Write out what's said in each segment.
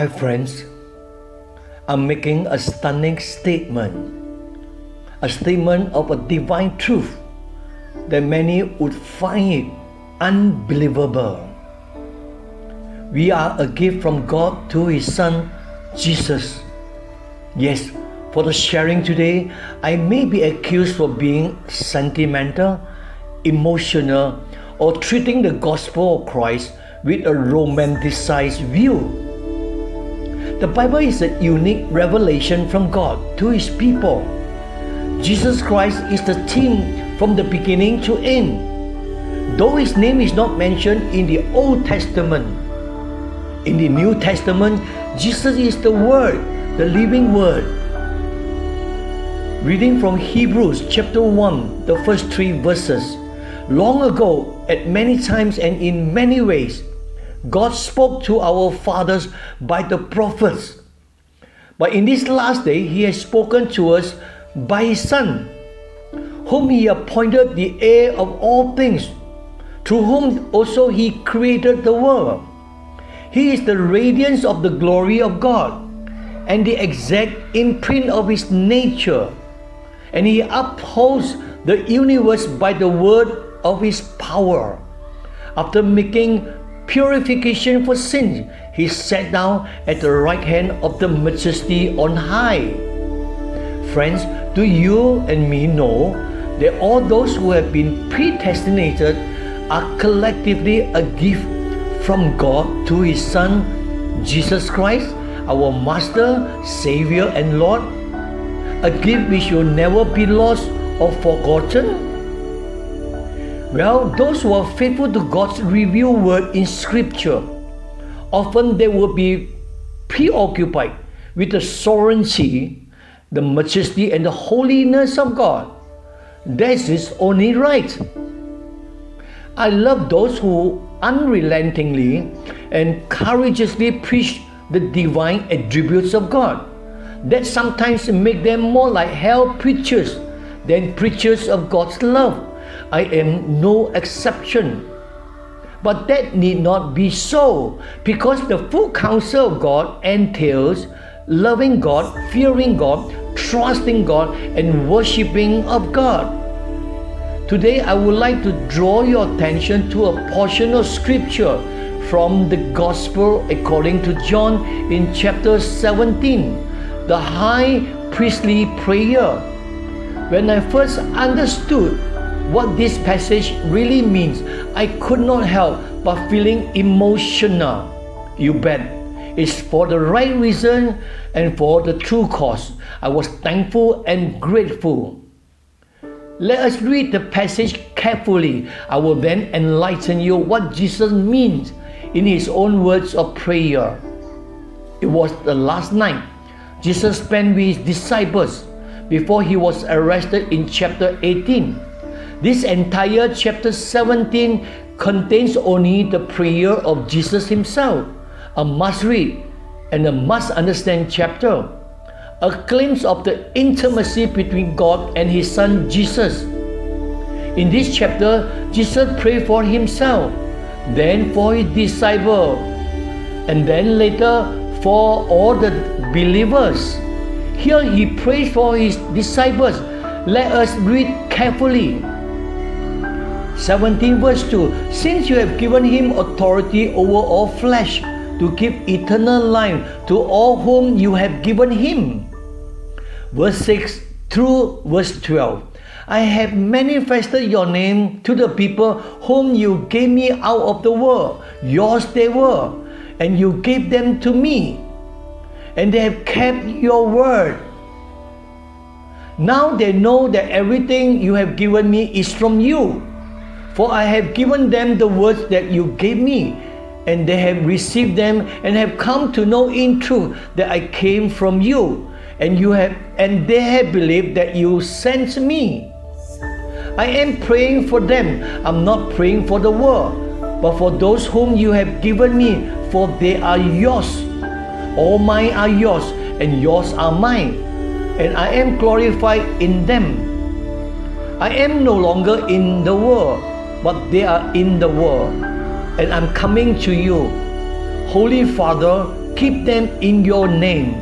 Hi friends, I'm making a stunning statement, a statement of a divine truth that many would find it unbelievable. We are a gift from God to His Son, Jesus. Yes, for the sharing today, I may be accused for being sentimental, emotional, or treating the gospel of Christ with a romanticized view. The Bible is a unique revelation from God to His people. Jesus Christ is the theme from the beginning to end. Though His name is not mentioned in the Old Testament, in the New Testament, Jesus is the Word, the living Word. Reading from Hebrews chapter 1, the first 3 verses. Long ago, at many times and in many ways, God spoke to our fathers by the prophets. But in this last day, He has spoken to us by His Son, whom He appointed the heir of all things, through whom also He created the world. He is the radiance of the glory of God and the exact imprint of His nature, and He upholds the universe by the word of His power. After making purification for sin, He sat down at the right hand of the Majesty on high. Friends, do you and me know that all those who have been predestinated are collectively a gift from God to His Son, Jesus Christ, our Master, Savior, and Lord? A gift which will never be lost or forgotten? Well, those who are faithful to God's revealed word in Scripture, often they will be preoccupied with the sovereignty, the majesty, and the holiness of God. That is only right. I love those who unrelentingly and courageously preach the divine attributes of God, that sometimes make them more like hell preachers than preachers of God's love. I am no exception. But that need not be so, because the full counsel of God entails loving God, fearing God, trusting God, and worshiping of God. Today, I would like to draw your attention to a portion of Scripture from the Gospel according to John in chapter 17, the high priestly prayer. When I first understood what this passage really means, I could not help but feeling emotional. You bet. It's for the right reason and for the true cause. I was thankful and grateful. Let us read the passage carefully. I will then enlighten you what Jesus means in His own words of prayer. It was the last night Jesus spent with His disciples before He was arrested in chapter 18. This entire chapter 17 contains only the prayer of Jesus Himself, a must-read and a must-understand chapter, a glimpse of the intimacy between God and His Son Jesus. In this chapter, Jesus prayed for Himself, then for His disciples, and then later for all the believers. Here He prays for His disciples. Let us read carefully. 17 verse 2, since you have given Him authority over all flesh to give eternal life to all whom you have given Him. Verse 6 through verse 12, I have manifested your name to the people whom you gave me out of the world. Yours they were, and you gave them to me, and they have kept your word. Now they know that everything you have given me is from you. For I have given them the words that you gave me, and they have received them and have come to know in truth that I came from you, and they have believed that you sent me. I am praying for them. I'm not praying for the world, but for those whom you have given me, for they are yours. All mine are yours, and yours are mine, and I am glorified in them. I am no longer in the world, but they are in the world, and I'm coming to you. Holy Father, keep them in your name,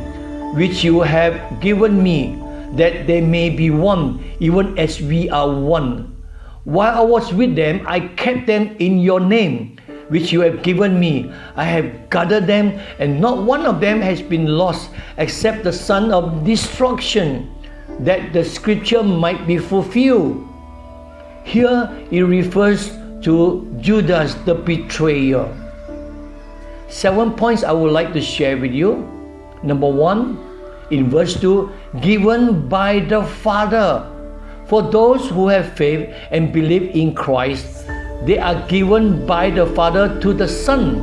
which you have given me, that they may be one, even as we are one. While I was with them, I kept them in your name, which you have given me. I have gathered them, and not one of them has been lost, except the son of destruction, that the scripture might be fulfilled. Here it refers to Judas the betrayer. 7 points I would like to share with you. Number 1, in verse 2, given by the Father. For those who have faith and believe in Christ, they are given by the Father to the Son.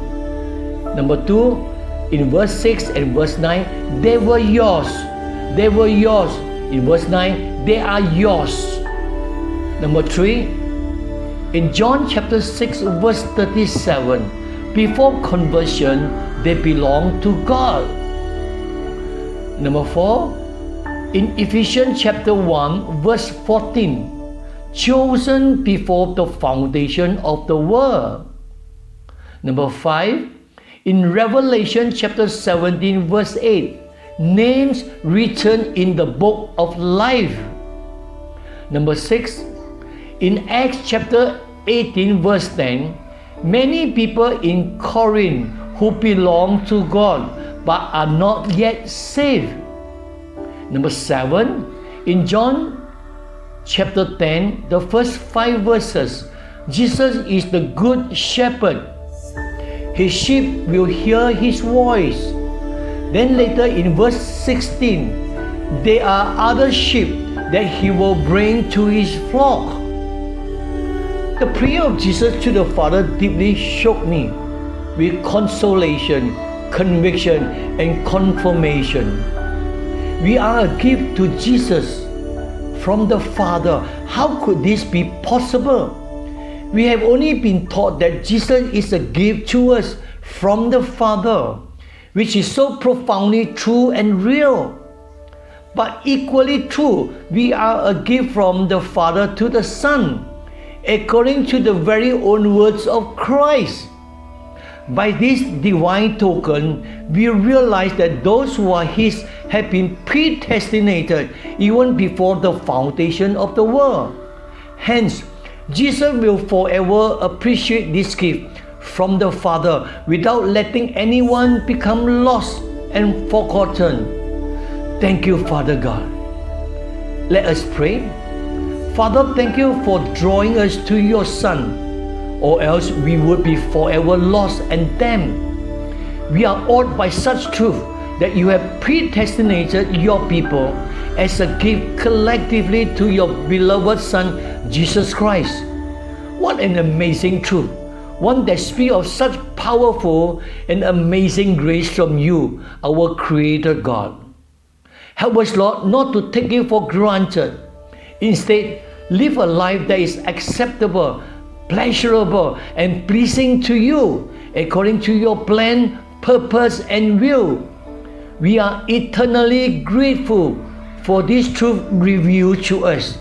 Number 2, in verse 6 and verse 9, they were yours. They were yours. In verse 9, they are yours. Number 3, in John chapter 6 verse 37, before conversion, they belong to God. Number 4, in Ephesians chapter 1 verse 14, chosen before the foundation of the world. Number 5, in Revelation chapter 17 verse 8, names written in the book of life. Number 6, in Acts chapter 18 verse 10, many people in Corinth who belong to God but are not yet saved. Number 7, in John chapter 10, the first 5 verses, Jesus is the good shepherd. His sheep will hear his voice. Then later in verse 16, there are other sheep that he will bring to his flock. The prayer of Jesus to the Father deeply shook me with consolation, conviction, and confirmation. We are a gift to Jesus from the Father. How could this be possible? We have only been taught that Jesus is a gift to us from the Father, which is so profoundly true and real. But equally true, we are a gift from the Father to the Son, according to the very own words of Christ. By this divine token, we realize that those who are His have been predestinated even before the foundation of the world. Hence, Jesus will forever appreciate this gift from the Father without letting anyone become lost and forgotten. Thank you, Father God. Let us pray. Father, thank you for drawing us to your Son, or else we would be forever lost and damned. We are awed by such truth that you have predestinated your people as a gift collectively to your beloved Son, Jesus Christ. What an amazing truth, one that speaks of such powerful and amazing grace from you, our Creator God. Help us, Lord, not to take it for granted. Instead, live a life that is acceptable, pleasurable, and pleasing to you, according to your plan, purpose, and will. We are eternally grateful for this truth revealed to us.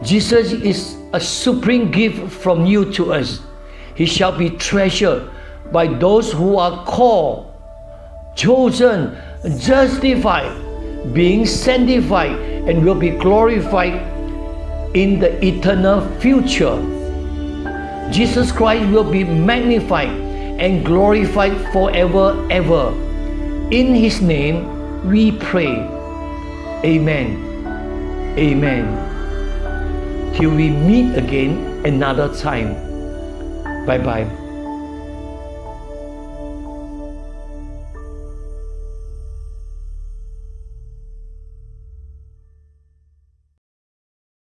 Jesus is a supreme gift from you to us. He shall be treasured by those who are called, chosen, justified, being sanctified, and will be glorified in the eternal future. Jesus Christ will be magnified and glorified forever, ever. In His name we pray. Amen. Amen. Till we meet again another time. Bye-bye.